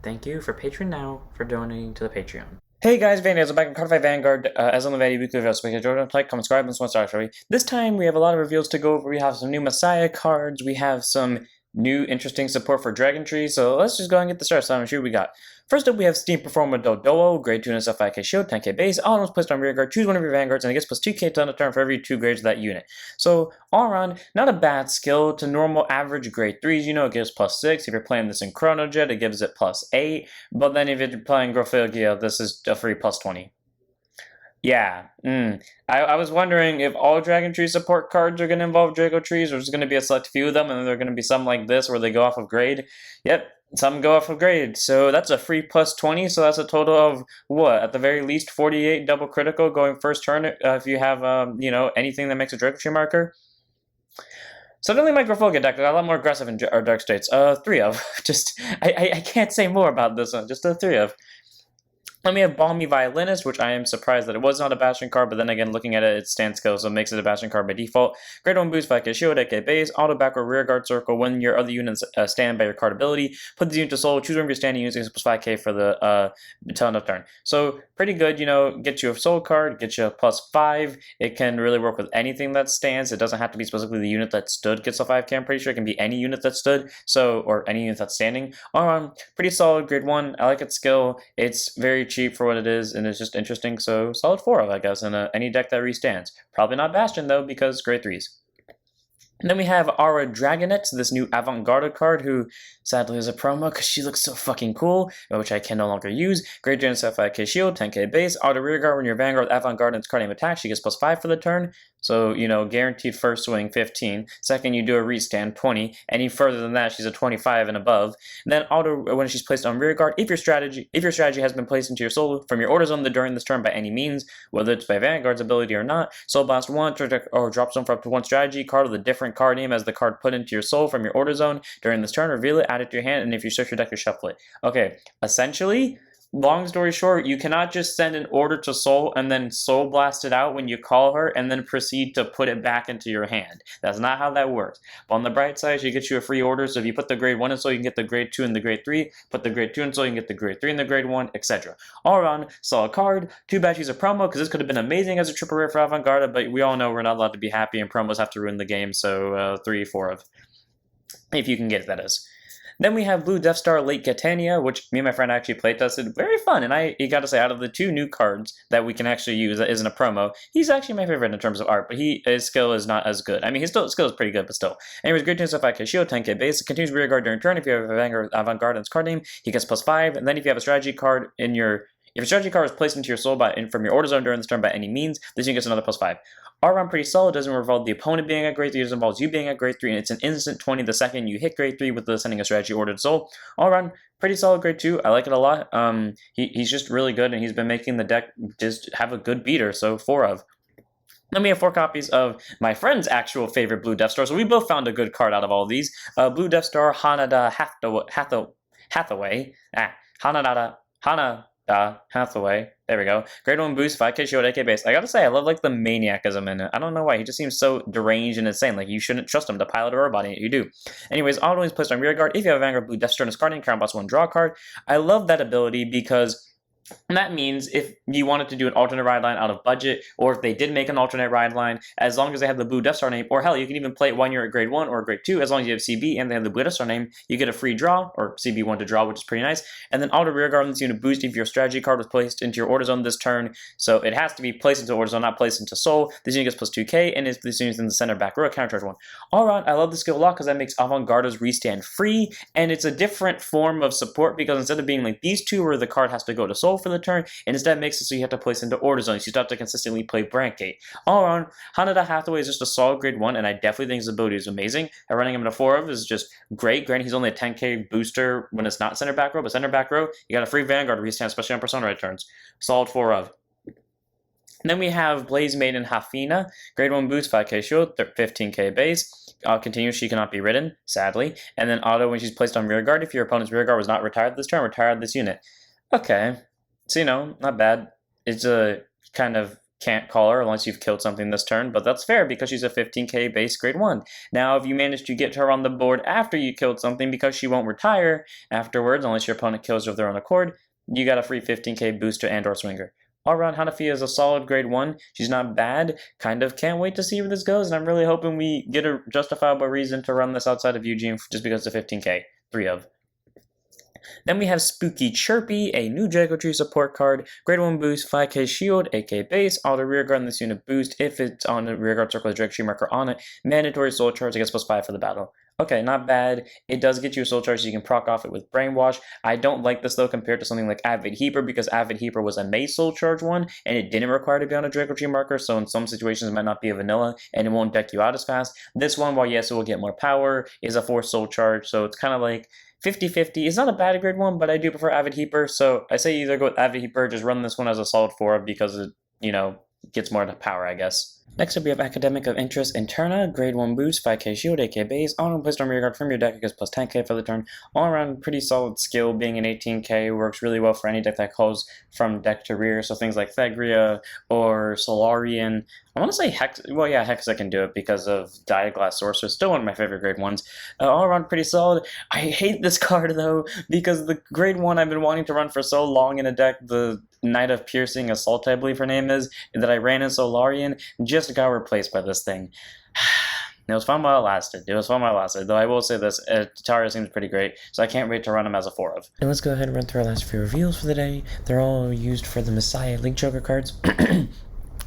Thank you for Patreon now for donating to the Patreon. Hey guys, Vandy, I'm back in Cardify Vanguard as on the Vandy Weekly Review. So make sure to like, comment, subscribe, and one star, shall we? This time we have a lot of reveals to go over. We have some new Messiah cards. We have some new interesting support for Dragon Tree. So let's just go and get the start. So I'm sure we got. First up, we have Steam Performer Dodo, grade 2 and stuff 5k shield, 10k base. All items placed on rear guard. Choose one of your vanguards, and it gets plus 2k ton a turn for every 2 grades of that unit. So all around, not a bad skill to normal average grade 3s. You know, it gives plus 6. If you're playing this in Chronojet, it gives it plus 8. But then if you're playing Grophilia, this is a free plus 20. Yeah. I was wondering if all Dragon Tree support cards are going to involve Draco Trees, or there's going to be a select few of them, and then there are going to be some like this where they go off of grade. Yep, some go off of grade. So that's a free plus 20, so that's a total of, what, at the very least 48 double critical going first turn if you have, anything that makes a Draco Tree marker. Suddenly my Graphoga deck got a lot more aggressive in our Dark States. 3 of. Just, I can't say more about this one, just a 3 of. Then we have Balmy Violinist, which I am surprised that it was not a Bastion card, but then again, looking at it, it's stand skill, so it makes it a Bastion card by default. Grade 1 boost, 5k shield, 8k base, auto backward rear guard circle. When your other units stand by your card ability, put the unit to soul, choose one of your standing units, plus 5k for the until end of turn. So pretty good, get you a soul card, get you a plus 5. It can really work with anything that stands. It doesn't have to be specifically the unit that stood gets a 5k. I'm pretty sure it can be any unit that stood, or any unit that's standing. Pretty solid, grade 1. I like its skill. It's very cheap for what it is, and it's just interesting, so solid 4 of, I guess, in any deck that restands. Probably not Bastion, though, because grade 3s. And then we have Aura Dragonette, this new Avant-Garde card, who sadly is a promo because she looks so fucking cool, which I can no longer use. Great Gen 5k shield, 10k base, auto rear guard. When your Vanguard with Avant-Garde and its card name attack, she gets plus 5 for the turn. So, guaranteed first swing 15. Second, you do a restand 20. Any further than that, she's a 25 and above. And then auto when she's placed on rear guard, if your strategy has been placed into your soul from your order zone during this turn by any means, whether it's by Vanguard's ability or not, Soul Blast 1 or drop zone for up to 1 strategy card with a different card name as the card put into your soul from your order zone during this turn, reveal it, add it to your hand, and if you search your deck, you shuffle it. Okay, essentially, long story short, you cannot just send an order to Soul and then Soul Blast it out when you call her and then proceed to put it back into your hand. That's not how that works. But on the bright side, she gets you a free order, so if you put the grade 1 in Soul, you can get the grade 2 and the grade 3. Put the grade 2 in Soul, you can get the grade 3 and the grade 1, etc. All around, solid card. Too bad she's a promo, because this could have been amazing as a triple rare for Avant-Garde, but we all know we're not allowed to be happy and promos have to ruin the game, so 3, 4 of. If you can get it, that is. Then we have Blue Death Star Late Catania, which me and my friend actually playtested. Very fun, and you gotta say, out of the 2 new cards that we can actually use that isn't a promo, he's actually my favorite in terms of art, but his skill is not as good. I mean, his skill is pretty good, but still. Anyways, great tunes of 5k shield, 10k base, continues rear guard during turn. If you have a Avant-Garde in its card name, he gets plus 5, and then if you have a strategy card in your... If a strategy card is placed into your soul from your order zone during this turn by any means, this unit gets another plus 5. All around pretty solid, doesn't involve the opponent being at grade 3, it just involves you being at grade 3, and it's an instant 20 the second you hit grade 3 with the sending a strategy order to soul. All around, pretty solid grade 2, I like it a lot. He's just really good, and he's been making the deck just have a good beater, so 4 of. Then we have 4 copies of my friend's actual favorite Blue Death Star, so we both found a good card out of all these. Blue Death Star Hanada Hathaway. Hathaway. There we go. Grade 1 boost, 5k shield, 8k base. I gotta say, I love the maniacism in it. I don't know why. He just seems so deranged and insane. You shouldn't trust him to pilot a robot, and you do. Anyways, auto is placed on rear guard. If you have a Vanguard Blue Death Star in his card name, count plus 1 draw card. I love that ability because... And that means if you wanted to do an alternate ride line out of budget, or if they did make an alternate ride line, as long as they have the Blue Death Star name, or hell, you can even play it when you're at grade 1 or grade 2, as long as you have CB and they have the Blue Death Star name, you get a free draw, or CB1 to draw, which is pretty nice. And then auto rear guard lets you to boost if your strategy card was placed into your order zone this turn, so it has to be placed into order zone, not placed into soul. This unit gets plus 2k, and this unit is in the center back row, counter charge 1. All around, I love this skill a lot because that makes Avant-Garde's restand free, and it's a different form of support because instead of being like these two where the card has to go to soul for the turn, and instead makes it so you have to place into order zones. You still have to consistently play Brancate. All around, Hanada Hathaway is just a solid grade 1, and I definitely think his ability is amazing. And running him in a 4 of is just great. Granted, he's only a 10k booster when it's not center back row, but center back row, you got a free Vanguard restand, especially on Persona Red turns. Solid 4 of. Then we have Blaze Maiden Hafina, grade 1 boost, 5k shield, 15k base. Continues, she cannot be ridden, sadly. And then auto when she's placed on rear guard. If your opponent's rear guard was not retired this turn, retire this unit. Okay. So, not bad. It's a kind of can't call her unless you've killed something this turn, but that's fair because she's a 15k base grade 1. Now, if you manage to get her on the board after you killed something, because she won't retire afterwards unless your opponent kills her of their own accord, you got a free 15k booster and or swinger. All around, Hanafi is a solid grade 1. She's not bad. Kind of can't wait to see where this goes, and I'm really hoping we get a justifiable reason to run this outside of Eugene just because of 15k. 3 of. Then we have Spooky Chirpy, a new Jago Tree support card. Grade 1 boost, 5k shield, 8k base. Auto rearguard in this unit boost if it's on a rearguard circle with a Dragon Tree marker on it. Mandatory soul charge, I guess +5 for the battle. Okay, not bad. It does get you a soul charge, so you can proc off it with Brainwash. I don't like this though compared to something like Avid Heaper, because Avid Heaper was a Maze soul charge one, and it didn't require to be on a Draco Tree marker, so in some situations it might not be a vanilla, and it won't deck you out as fast. This one, while yes, it will get more power, is a 4 soul charge, so it's kind of like 50-50. It's not a bad grade one, but I do prefer Avid Heaper, so I say either go with Avid Heaper or just run this one as a solid 4 because it, gets more power, I guess. Next up, we have Academic of Interest Interna, grade 1 boost, 5k shield, 8k base, auto placed on rearguard from your deck, it gets +10k for the turn. All around, pretty solid skill, being an 18k, works really well for any deck that calls from deck to rear, so things like Thegria or Solarian. I want to say Hex, well yeah, Hexa can do it because of Diaglass Sorcerer, still one of my favorite grade 1s. All around, pretty solid. I hate this card though, because the grade 1 I've been wanting to run for so long in a deck, the Knight of Piercing Assault, I believe her name is, that I ran in Solarian, just got replaced by this thing. It was fun while it lasted. Though I will say this, Tataria seems pretty great, so I can't wait to run him as a 4 of. And let's go ahead and run through our last few reveals for the day. They're all used for the Messiah Link Joker cards.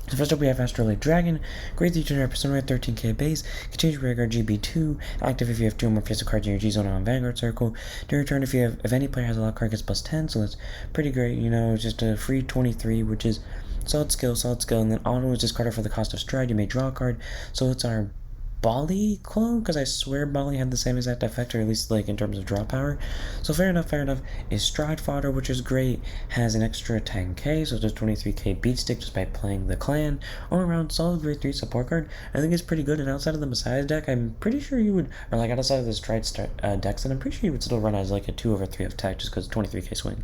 So first up, we have Astrolabe Dragon, grade 3 generic persona, 13k base, continues rearguard GB2, active if you have 2 or more face of cards in your G-Zone on Vanguard Circle. During your turn, if any player has a lock card, gets +10, so that's pretty great, just a free 23, which is solid skill, and then auto is discarded for the cost of Stride. You may draw a card, so it's our Bali clone, because I swear Bali had the same exact effect, or at least like in terms of draw power. So fair enough, is Stride Fodder, which is great, has an extra 10k, so it does 23k beat stick just by playing the clan. All around, solid grade 3 support card. I think it's pretty good, and outside of the Messiah deck, I'm pretty sure you would, or like outside of the Stride decks, and I'm pretty sure you would still run as like a 2/3 of tech, just because 23k swing.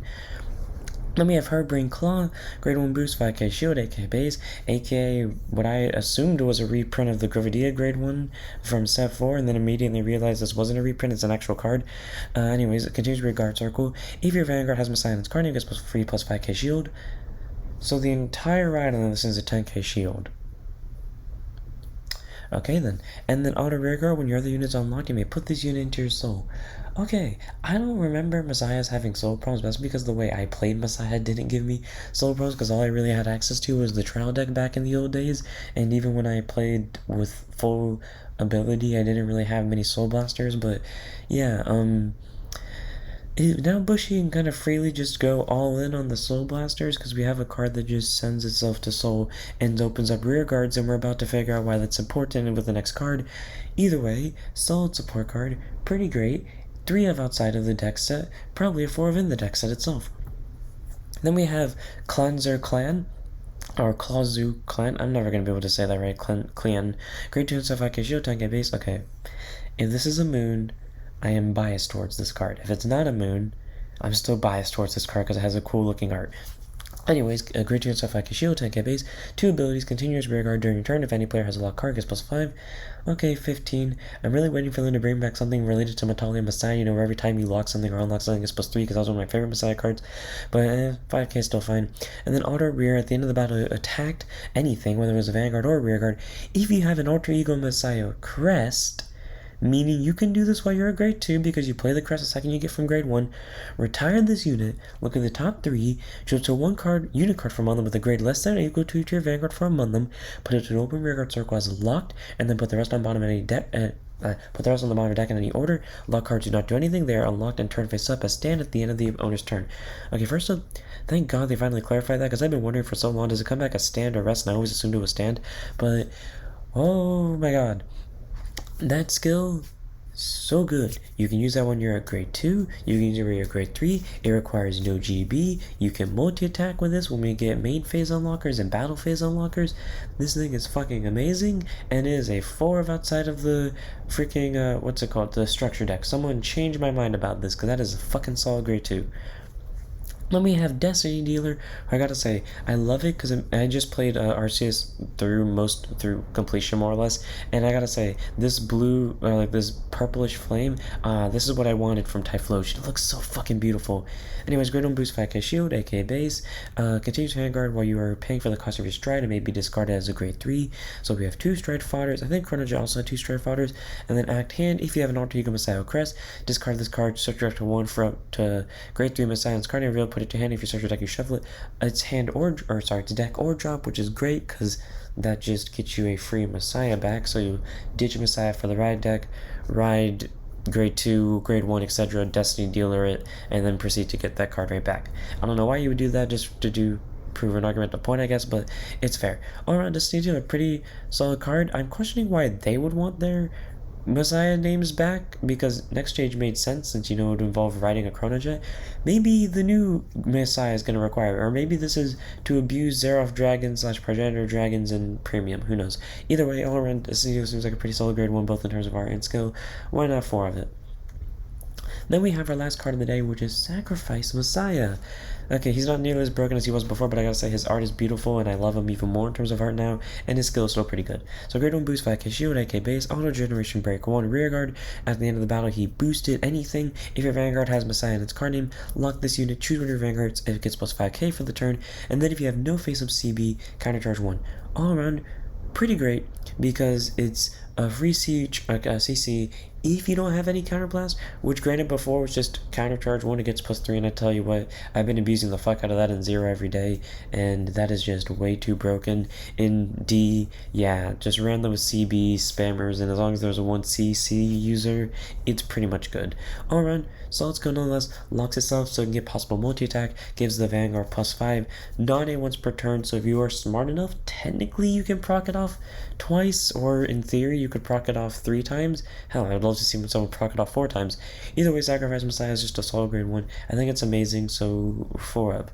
Then we have Herbrain Claw, grade 1 boost, 5k shield, 8k base, aka what I assumed was a reprint of the Gravidia grade 1 from set 4, and then immediately realized this wasn't a reprint, it's an actual card. Anyways, it continues to rearguard circle. If your Vanguard has Messiah in its card, it gets free +5k shield. So the entire ride on this is a 10k shield. Okay then, and then auto rearguard, when your other unit's unlocked, you may put this unit into your soul. Okay, I don't remember Messiahs having soul problems, but that's because the way I played Messiah didn't give me soul problems, because all I really had access to was the trial deck back in the old days, and even when I played with full ability, I didn't really have many soul blasters, but yeah, now Bushy can kind of freely just go all in on the Soul Blasters, because we have a card that just sends itself to Soul and opens up rear guards, and we're about to figure out why that's important with the next card. Either way, solid support card, pretty great, 3 of outside of the deck set, probably a 4 of in the deck set itself. Then we have Cleanser Clan, or Clawzoo Clan, I'm never going to be able to say that right, Clan, grade 2 and 5k shield, 10k base. Okay, if this is a moon, I am biased towards this card. If it's not a moon, I'm still biased towards this card because it has a cool looking art. Anyways, grade 2 and 5k shield, 10k base, 2 abilities, continuous rearguard during your turn. If any player has a locked card, gets +5. Okay, 15. I'm really waiting for them to bring back something related to Metalia Messiah, where every time you lock something or unlock something, it's +3, because that was one of my favorite Messiah cards. But 5k is still fine. And then auto rear, at the end of the battle, attacked anything, whether it was a Vanguard or a rearguard. If you have an Alter Ego Messiah crest, meaning you can do this while you're a grade 2 because you play the crest the second you get from grade 1. Retire this unit, look at the top 3, choose a unit card from among them with a grade less than or equal to your Vanguard from among them, put it to an open rearguard circle as locked, and then put the rest on bottom of any deck. Put the rest on the bottom of the deck in any order. Lock cards do not do anything. They are unlocked and turn face up as stand at the end of the owner's turn. Okay, first up, thank God they finally clarified that, because I've been wondering for so long, does it come back as stand or rest? And I always assumed it was stand, but oh my God. That skill, so good. You can use that when you're at grade 2, you can use it when you're at grade 3, it requires no GB, you can multi-attack with this when we get main phase unlockers and battle phase unlockers. This thing is fucking amazing, and it is a 4 of outside of the freaking, the structure deck. Someone change my mind about this, because that is a fucking solid grade 2. Then we have Destiny Dealer. I gotta say, I love it because I just played Arceus through completion more or less, and I gotta say, this blue, like this purplish flame, this is what I wanted from Typhlosion. It looks so fucking beautiful. Anyways, Great One boosts 5k shield, aka base, continues Vanguard while you are paying for the cost of your stride and may be discarded as a grade 3. So we have 2 stride fodders. I think Chronojet also had 2 stride fodders, and then Act Hand. If you have an Alter Ego Messiah Crest, discard this card, search your deck to 1 for up to grade 3 Messiah and card and reveal, put it to hand. If you search your deck, you shuffle it. It's it's deck or drop, which is great because that just gets you a free Messiah back. So you ditch Messiah for the ride deck, ride grade 2, grade 1, etc., Destiny Dealer it, and then proceed to get that card right back. I don't know why you would do that, just to prove an argument to point, I guess, but it's fair. All around, Destiny Dealer, pretty solid card. I'm questioning why they would want their Messiah names back, because next stage made sense since it would involve riding a Chronojet. Maybe the new Messiah is going to require it, or maybe this is to abuse Xerath dragons / progenitor dragons and premium, who knows. Either way, all around, this seems like a pretty solid grade 1 both in terms of art and skill. Why not 4 of it? Then we have our last card of the day, which is Sacrifice Messiah. Okay, he's not nearly as broken as he was before, but I gotta say his art is beautiful, and I love him even more in terms of art now, and his skill is still pretty good. So grade 1 boost 5k shield, 8k base, auto generation break 1 rearguard. At the end of the battle, he boosted anything. If your Vanguard has Messiah in its card name, lock this unit, choose one of your Vanguards, if it gets plus 5k for the turn, and then if you have no face-up CB, countercharge 1. All around, pretty great, because it's a free CC if you don't have any counterblast, which granted before was just countercharge 1, it gets plus 3, and I tell you what, I've been abusing the fuck out of that in 0 every day, and that is just way too broken. In D, yeah, just random CB spammers, and as long as there's a 1 CC user, it's pretty much good. All around, solid skill nonetheless, locks itself so it can get possible multi-attack, gives the Vanguard plus 5, non-A once per turn, so if you are smart enough, technically you can proc it off twice, or in theory you could proc it off 3 times. Hell, I'd love to see someone proc it off 4 times. Either way, Sacrifice Messiah is just a solid grade 1. I think it's amazing, so 4 up.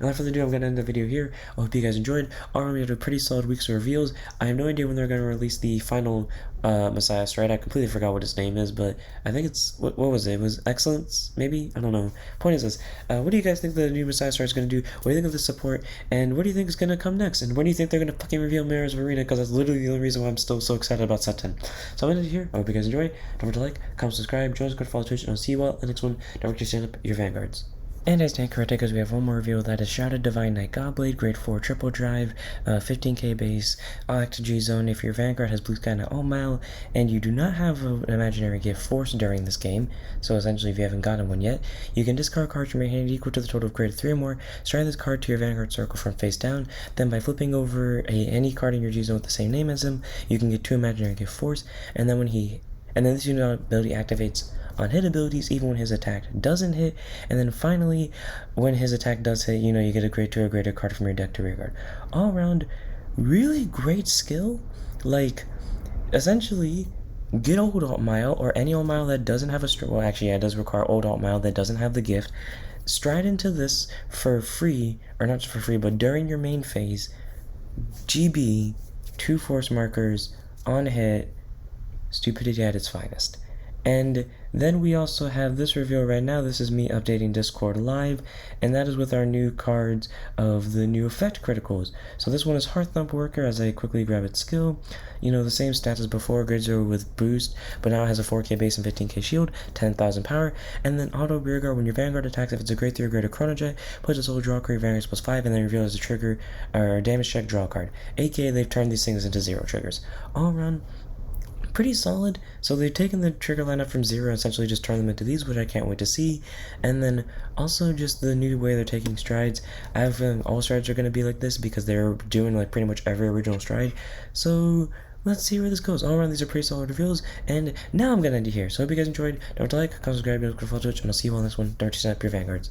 Without further ado, I'm going to end the video here. I hope you guys enjoyed. Already had a pretty solid week's of reveals. I have no idea when they're going to release the final Messiah stride. I completely forgot what his name is, but I think it's, what was it? It was Excellence, maybe? I don't know. Point is this, what do you guys think the new Messiah stride is going to do? What do you think of the support? And what do you think is going to come next? And when do you think they're going to fucking reveal Mirrors of Arena? Because that's literally the only reason why I'm still so excited about Set 10. So I'm going to end it here. I hope you guys enjoy. Don't forget to like, comment, subscribe, join us, go to follow Twitch, and I'll see you all in the next one. Don't forget to stand up your Vanguards. And as stand corrected, because we have one more reveal, that is Shrouded Divine Knight Godblade, grade 4 triple drive, 15k base, Act G zone. If your Vanguard has Blue Sky Knight All Mile, and you do not have an imaginary gift force during this game, so essentially if you haven't gotten one yet, you can discard cards from your hand equal to the total of grade 3 or more, stride this card to your Vanguard circle from face down, then by flipping over any card in your G zone with the same name as him, you can get 2 imaginary gift force, and then this unit ability activates on hit abilities even when his attack doesn't hit, and then finally when his attack does hit, you get a grade 2 or greater card from your deck to rearguard. All around, really great skill. Like, essentially, get Old Alt Mile, or any Alt Mile that doesn't have well actually yeah, it does require Old Alt Mile that doesn't have the gift, stride into this for free, or not for free, but during your main phase, GB, 2 force markers, on hit, stupidity at its finest. And then we also have this reveal right now. This is me updating Discord live, and that is with our new cards of the new effect criticals. So this one is Heart Thump Worker, as I quickly grab its skill. The same stats as before, grade 0 with boost, but now it has a 4k base and 15k shield, 10,000 power, and then auto rearguard when your Vanguard attacks. If it's a grade 3 or greater Chronojet, put a solo draw card, your Vanguard plus 5, and then reveal as a trigger or damage check draw card. AKA they've turned these things into 0 triggers. All around, pretty solid. So they've taken the trigger lineup from 0 and essentially just turned them into these, which I can't wait to see. And then also just the new way they're taking strides. I have a feeling all strides are going to be like this because they're doing like pretty much every original stride. So let's see where this goes. All around, these are pretty solid reveals, and now I'm going to end it here. So I hope you guys enjoyed. Don't forget to like, comment, subscribe, go to follow Twitch, and I'll see you all in this one. Don't forget to sign up your Vanguards.